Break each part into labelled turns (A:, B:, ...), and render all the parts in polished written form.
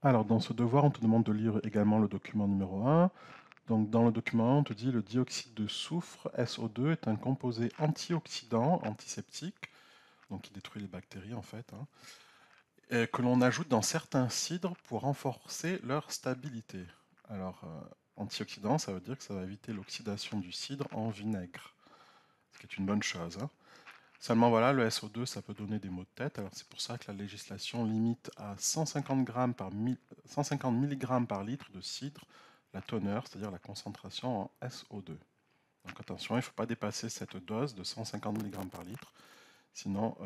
A: Alors, dans ce devoir, on te demande de lire également le document numéro 1. Donc, dans le document 1, on te dit le dioxyde de soufre, SO2, est un composé antioxydant, antiseptique, donc qui détruit les bactéries en fait, hein, et que l'on ajoute dans certains cidres pour renforcer leur stabilité. Alors, antioxydant, ça veut dire que ça va éviter l'oxydation du cidre en vinaigre, ce qui est une bonne chose, hein. Seulement voilà, le SO2, ça peut donner des maux de tête, alors c'est pour ça que la législation limite à 150 grammes 150 mg par litre de cidre la teneur, c'est-à-dire la concentration en SO2. Donc attention, il ne faut pas dépasser cette dose de 150 mg par litre, sinon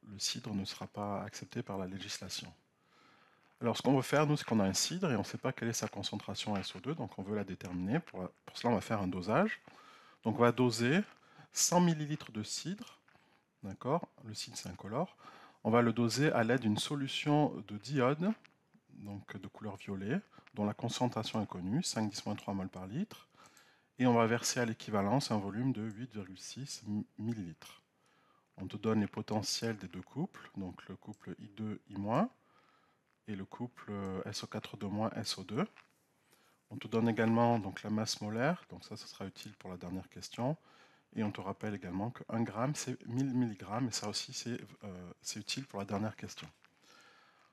A: le cidre ne sera pas accepté par la législation. Alors ce qu'on veut faire, nous, c'est qu'on a un cidre et on ne sait pas quelle est sa concentration SO2, donc on veut la déterminer. Pour cela, on va faire un dosage. Donc on va doser 100 ml de cidre. D'accord? Le cidre, c'est incolore. On va le doser à l'aide d'une solution de diode, donc de couleur violet, dont la concentration est connue, 5,10-3 mol par litre. Et on va verser à l'équivalence un volume de 8,6 ml. On te donne les potentiels des deux couples, donc le couple I2I- et le couple SO4- SO2. On te donne également donc, la masse molaire, donc ça sera utile pour la dernière question. Et on te rappelle également que 1 gramme, c'est 1000 mg, et ça aussi, c'est utile pour la dernière question.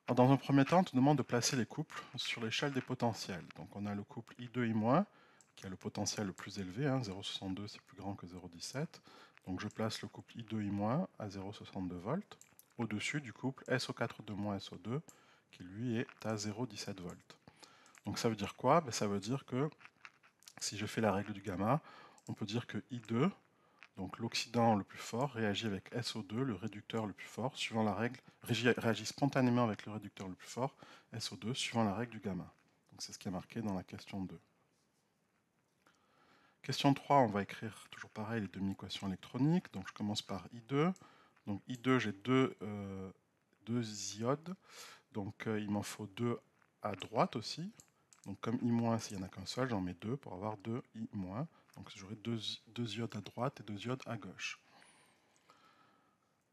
A: Alors, dans un premier temps, on te demande de placer les couples sur l'échelle des potentiels. Donc, on a le couple I2I-, qui a le potentiel le plus élevé, hein, 0,62, c'est plus grand que 0,17. Donc, je place le couple I2I- à 0,62 volts, au-dessus du couple SO4- SO2, qui lui est à 0,17 volts. Donc, ça veut dire quoi? Ben, ça veut dire que, si je fais la règle du gamma, on peut dire que I2, donc l'oxydant le plus fort réagit avec SO2, le réducteur le plus fort, suivant la règle, réagit spontanément avec le réducteur le plus fort, SO2, suivant la règle du gamma. Donc c'est ce qui est marqué dans la question 2. Question 3, on va écrire toujours pareil les demi-équations électroniques. Donc je commence par I2. Donc I2, j'ai deux iodes. Donc il m'en faut deux à droite aussi. Donc comme I-, s'il n'y en a qu'un seul, j'en mets deux pour avoir deux I-. Donc j'aurai deux iodes à droite et deux iodes à gauche.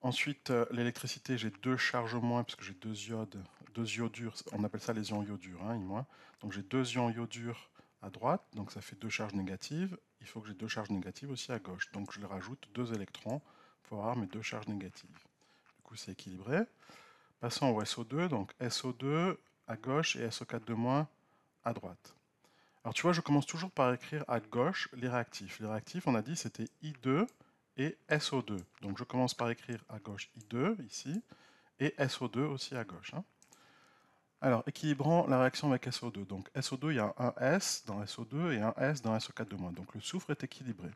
A: Ensuite, l'électricité, j'ai deux charges moins, puisque j'ai deux iodures, on appelle ça les ions iodures, hein, I-. Donc j'ai deux ions iodures à droite, donc ça fait deux charges négatives. Il faut que j'ai deux charges négatives aussi à gauche. Donc je les rajoute deux électrons pour avoir mes deux charges négatives. Du coup, c'est équilibré. Passons au SO2, donc SO2 à gauche et SO4- à droite. Alors tu vois, je commence toujours par écrire à gauche les réactifs. Les réactifs, on a dit, c'était I2 et SO2. Donc je commence par écrire à gauche I2, ici, et SO2 aussi à gauche, hein. Alors, équilibrons la réaction avec SO2. Donc SO2, il y a un S dans SO2 et un S dans SO4-. Donc le soufre est équilibré.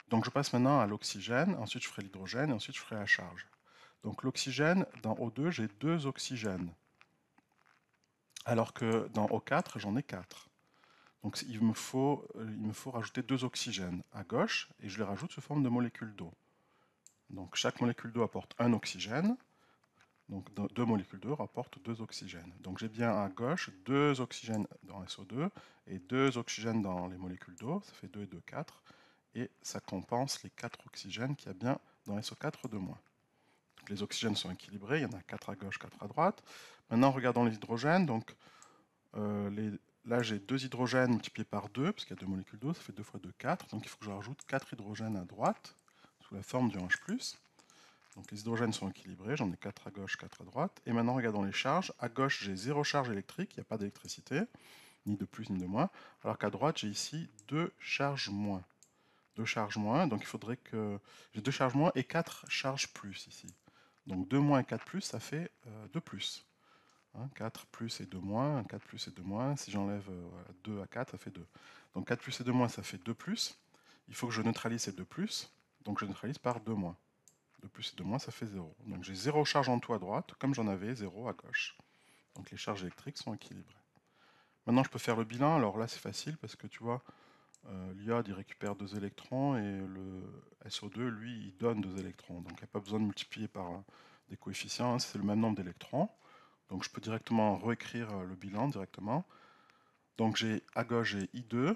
A: Donc je passe maintenant à l'oxygène, ensuite je ferai l'hydrogène, et ensuite je ferai la charge. Donc l'oxygène, dans O2, j'ai deux oxygènes, alors que dans O4, j'en ai 4. Donc il me faut rajouter deux oxygènes à gauche, et je les rajoute sous forme de molécules d'eau. Donc chaque molécule d'eau apporte un oxygène, donc deux molécules d'eau rapportent deux oxygènes. Donc j'ai bien à gauche deux oxygènes dans SO2 et deux oxygènes dans les molécules d'eau, ça fait 2 et 2, 4, et ça compense les 4 oxygènes qu'il y a bien dans SO4-. Donc les oxygènes sont équilibrés, il y en a 4 à gauche, 4 à droite. Maintenant regardons les hydrogènes, donc là j'ai deux hydrogènes multipliés par 2, parce qu'il y a deux molécules d'eau, ça fait 2 fois 2, 4, donc il faut que je rajoute 4 hydrogènes à droite, sous la forme du H+. Donc les hydrogènes sont équilibrés, j'en ai 4 à gauche, 4 à droite. Et maintenant regardons les charges. À gauche j'ai 0 charge électrique, il n'y a pas d'électricité, ni de plus ni de moins. Alors qu'à droite j'ai ici 2 charges moins. 2 charges moins, donc il faudrait que... J'ai 2 charges moins et 4 charges plus ici. Donc 2 moins et 4 plus, ça fait 2 plus. 4 plus et 2 moins, 4 plus et 2 moins. Si j'enlève 2 à 4, ça fait 2. Donc 4 plus et 2 moins, ça fait 2 plus. Il faut que je neutralise ces 2 plus, donc je neutralise par 2 moins. 2 plus et 2 moins, ça fait 0. Donc j'ai 0 charge en tout à droite, comme j'en avais 0 à gauche. Donc les charges électriques sont équilibrées. Maintenant, je peux faire le bilan. Alors là, c'est facile parce que tu vois, l'iode, il récupère 2 électrons et le SO2, lui, il donne 2 électrons. Donc il n'y a pas besoin de multiplier par des coefficients, hein, c'est le même nombre d'électrons. Donc je peux directement réécrire le bilan directement. Donc j'ai à gauche, j'ai I2.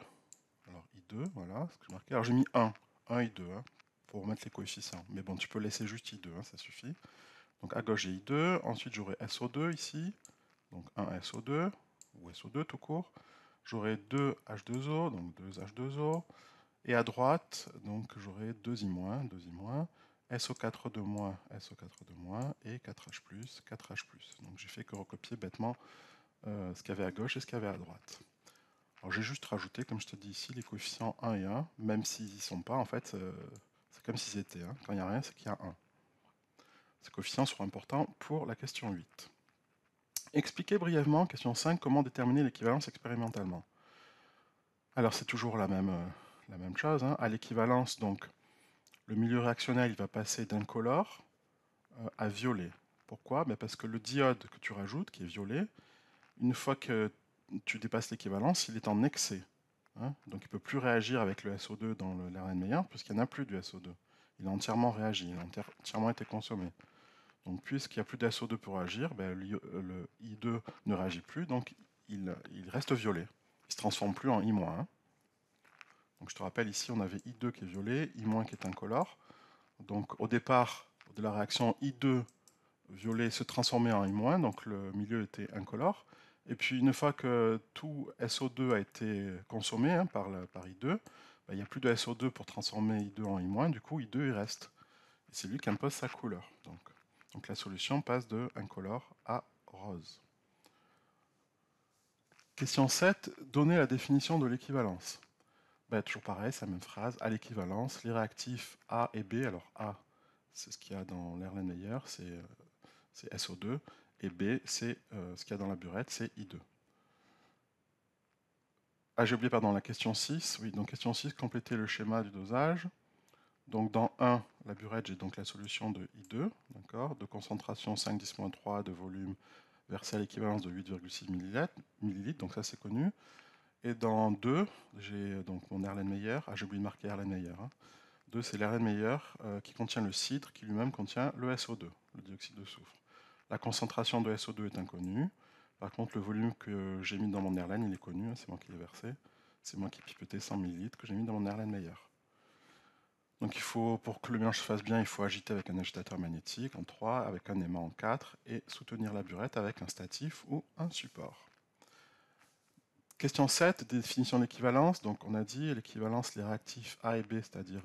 A: Alors I2, voilà, ce que j'ai marqué. Alors j'ai mis 1 I2, hein, pour remettre les coefficients. Mais bon, tu peux laisser juste I2, hein, ça suffit. Donc à gauche j'ai I2, ensuite j'aurai SO2 ici, donc 1 SO2, ou SO2 tout court. J'aurai 2 H2O, donc 2 H2O. Et à droite, donc j'aurai 2I-, 2I-, SO4 SO4 et 4H+, 4H+. Donc j'ai fait que recopier bêtement ce qu'il y avait à gauche et ce qu'il y avait à droite. Alors j'ai juste rajouté, comme je te dis ici, les coefficients 1 et 1, même s'ils n'y sont pas, en fait, c'est comme s'ils étaient. Hein. Quand il n'y a rien, c'est qu'il y a 1. Ces coefficients seront importants pour la question 8. Expliquez brièvement, question 5, comment déterminer l'équivalence expérimentalement. Alors c'est toujours la même chose. Hein. À l'équivalence, donc, le milieu réactionnel il va passer d'incolore à violet. Pourquoi? Parce que le diode que tu rajoutes, qui est violet, une fois que tu dépasses l'équivalence, il est en excès. Hein. Donc il ne peut plus réagir avec le SO2 dans l'Erlenmeyer, puisqu'il n'y en a plus du SO2. Il a entièrement réagi, il a entièrement été consommé. Donc puisqu'il n'y a plus de SO2 pour réagir, le I2 ne réagit plus, donc il reste violet. Il ne se transforme plus en I-. Donc je te rappelle, ici on avait I2 qui est violet, I- qui est incolore. Donc au départ de la réaction, I2 violet se transformait en I-, donc le milieu était incolore. Et puis une fois que tout SO2 a été consommé par I2, il n'y a plus de SO2 pour transformer I2 en I-, du coup I2 il reste. Et c'est lui qui impose sa couleur. Donc la solution passe de incolore à rose. Question 7, donnez la définition de l'équivalence. Toujours pareil, c'est la même phrase. À l'équivalence, les réactifs A et B, alors A, c'est ce qu'il y a dans l'Erlenmeyer, c'est SO2, et B, c'est ce qu'il y a dans la burette, c'est I2. Ah, j'ai oublié, pardon, la question 6. Oui, donc question 6, compléter le schéma du dosage. Donc dans 1, la burette, j'ai donc la solution de I2, d'accord, de concentration 5-10-3, de volume versé à l'équivalence de 8,6 ml, donc ça c'est connu. Et dans 2, j'ai donc mon Erlenmeyer, j'ai oublié de marquer Erlenmeyer. 2, c'est l'Erlenmeyer qui contient le cidre, qui lui-même contient le SO2, le dioxyde de soufre. La concentration de SO2 est inconnue. Par contre, le volume que j'ai mis dans mon Erlen, il est connu, c'est moi qui l'ai versé. C'est moi qui ai pipeté 100 ml que j'ai mis dans mon Erlenmeyer. Donc il faut, pour que le mélange se fasse bien, il faut agiter avec un agitateur magnétique en 3, avec un aimant en 4, et soutenir la burette avec un statif ou un support. Question 7, définition de l'équivalence. Donc on a dit l'équivalence, les réactifs A et B, c'est-à-dire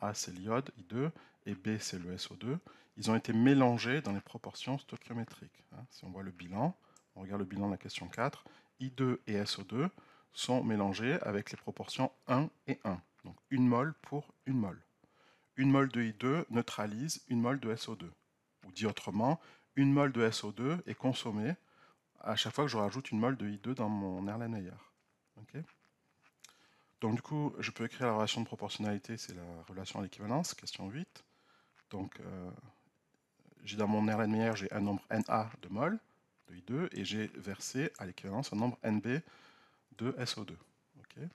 A: A c'est l'iode, I2, et B c'est le SO2, ils ont été mélangés dans les proportions stoichiométriques. Si on voit le bilan, on regarde le bilan de la question 4, I2 et SO2 sont mélangés avec les proportions 1 et 1. Donc 1 mol pour 1 mol. 1 mol de I2 neutralise 1 mol de SO2. Ou dit autrement, 1 mol de SO2 est consommé à chaque fois que je rajoute 1 mol de I2 dans mon Erlenmeyer. Okay. Donc du coup, je peux écrire la relation de proportionnalité, c'est la relation à l'équivalence, question 8. Donc j'ai dans mon Erlenmeyer, j'ai un nombre Na de mol de I2 et j'ai versé à l'équivalence un nombre Nb de SO2. Okay.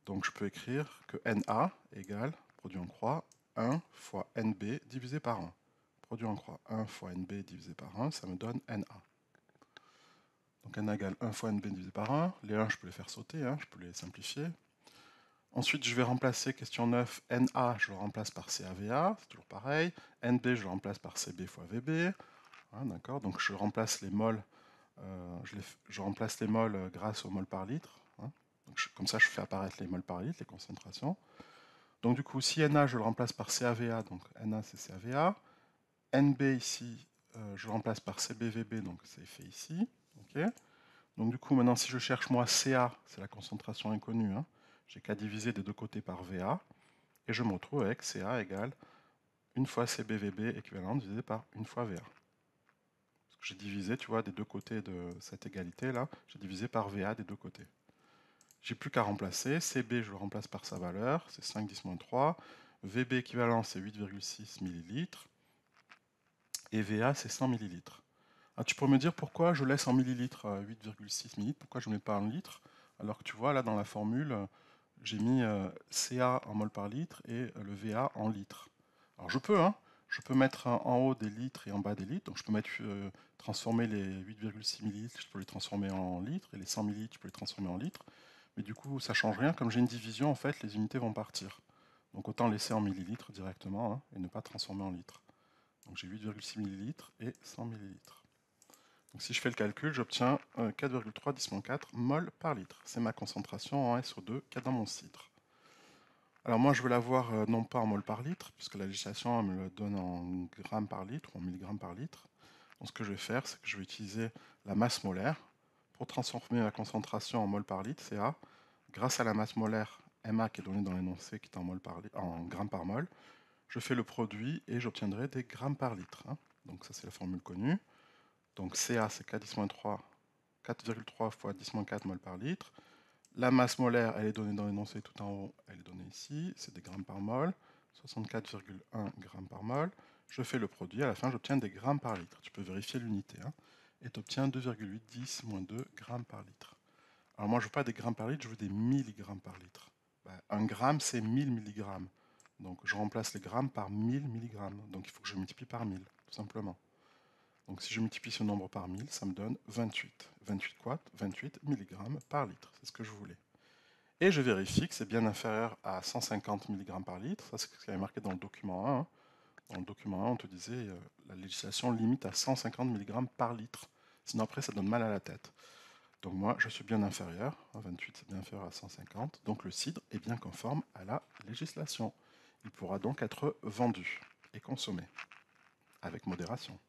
A: Donc je peux écrire que Na égale, produit en croix, 1 fois Nb divisé par 1. Produit en croix, 1 fois Nb divisé par 1, ça me donne Na. Donc Na égale 1 fois Nb divisé par 1. Les 1, je peux les faire sauter, je peux les simplifier. Ensuite, je vais remplacer, question 9, Na, je le remplace par CaVa, c'est toujours pareil. Nb, je le remplace par Cb fois Vb. D'accord, donc je remplace les mols, je remplace les mols grâce aux mols par litre. Donc comme ça, je fais apparaître les mols par litre, les concentrations. Donc du coup, si Na, je le remplace par CaVa, donc Na, c'est CaVa. Nb, ici, je le remplace par CbVb, donc c'est fait ici. Okay. Donc du coup, maintenant, si je cherche moi Ca, c'est la concentration inconnue, j'ai qu'à diviser des deux côtés par Va, et je me retrouve avec Ca égale 1 fois CbVb équivalent divisé par 1 fois Va. Parce que j'ai divisé, tu vois, des deux côtés de cette égalité-là, j'ai divisé par Va des deux côtés. J'ai plus qu'à remplacer, Cb, je le remplace par sa valeur, c'est 5-10-3, Vb équivalent, c'est 8,6 ml, et Va, c'est 100 ml. Tu pourrais me dire pourquoi je laisse en millilitres 8,6 ml, pourquoi je ne mets pas en litres, alors que tu vois là dans la formule, j'ai mis Ca en mol par litre et le Va en litres. Alors je peux mettre en haut des litres et en bas des litres, donc je peux transformer les 8,6 ml, je peux les transformer en litres, et les 100 ml, je peux les transformer en litres, mais du coup ça ne change rien, comme j'ai une division, en fait, les unités vont partir. Donc autant laisser en millilitres directement, et ne pas transformer en litres. Donc j'ai 8,6 ml et 100 ml. Donc, si je fais le calcul, j'obtiens 4,3 10-4 mol par litre. C'est ma concentration en SO2 qu'il y a dans mon cidre. Alors moi, je veux l'avoir non pas en mol par litre, puisque la législation elle me le donne en grammes par litre ou en milligrammes par litre. Donc ce que je vais faire, c'est que je vais utiliser la masse molaire pour transformer la concentration en mol par litre, CA. Grâce à la masse molaire MA qui est donnée dans l'énoncé, qui est en grammes par mol, je fais le produit et j'obtiendrai des grammes par litre. Donc ça, c'est la formule connue. Donc CA, c'est 4,3 fois 10-4 mol par litre. La masse molaire, elle est donnée dans l'énoncé tout en haut, elle est donnée ici, c'est des grammes par mol, 64,1 grammes par mol. Je fais le produit, à la fin j'obtiens des grammes par litre. Tu peux vérifier l'unité, et tu obtiens 2,810 moins 2 grammes par litre. Alors moi je veux pas des grammes par litre, je veux des milligrammes par litre. Un gramme c'est 1000 milligrammes. Donc je remplace les grammes par 1000 milligrammes. Donc il faut que je multiplie par 1000, tout simplement. Donc si je multiplie ce nombre par 1000, ça me donne 28. 28 quoi? 28 milligrammes par litre, c'est ce que je voulais. Et je vérifie que c'est bien inférieur à 150 mg par litre. Ça, c'est ce qui est marqué dans le document 1. Dans le document 1, on te disait la législation limite à 150 mg par litre. Sinon, après, ça donne mal à la tête. Donc moi, je suis bien inférieur. 28, c'est bien inférieur à 150. Donc le cidre est bien conforme à la législation. Il pourra donc être vendu et consommé avec modération.